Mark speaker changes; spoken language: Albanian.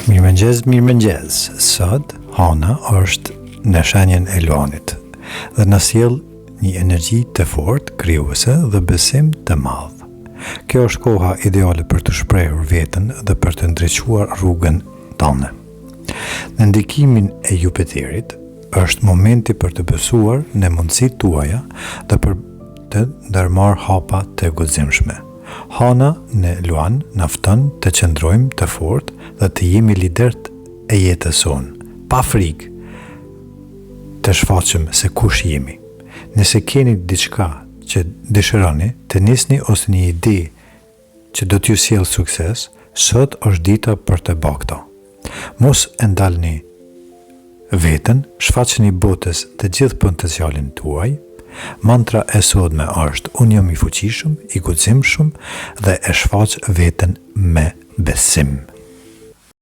Speaker 1: Mirëmëngjes. Sot Hana është në shenjën e Luanit dhe na sjell një energji të fortë, krijuese dhe besim të madh. Kjo është koha ideale për të shprehur veten dhe për të ndriçuar rrugën tënde. Në ndikimin e Jupiterit është momenti për të besuar në mundësitë tuaja dhe për të ndërmarrë hapa të guximshme. Hana në Luan na fton të qëndrojmë të fortë dhe të jemi liderët e jetës sonë, pa frikë të shfaqem se kush jemi. Nëse keni diçka që dëshironi të nisni ose një ide që do t'ju sjellë sukses, sot është dita për të bërë këtë. Mos e ndalni veten, shfaqeni botës të gjithë potencialin tuaj. Mantra e sotme është: unë jam i fuqishëm, i guximshëm dhe e shfaq veten me besim.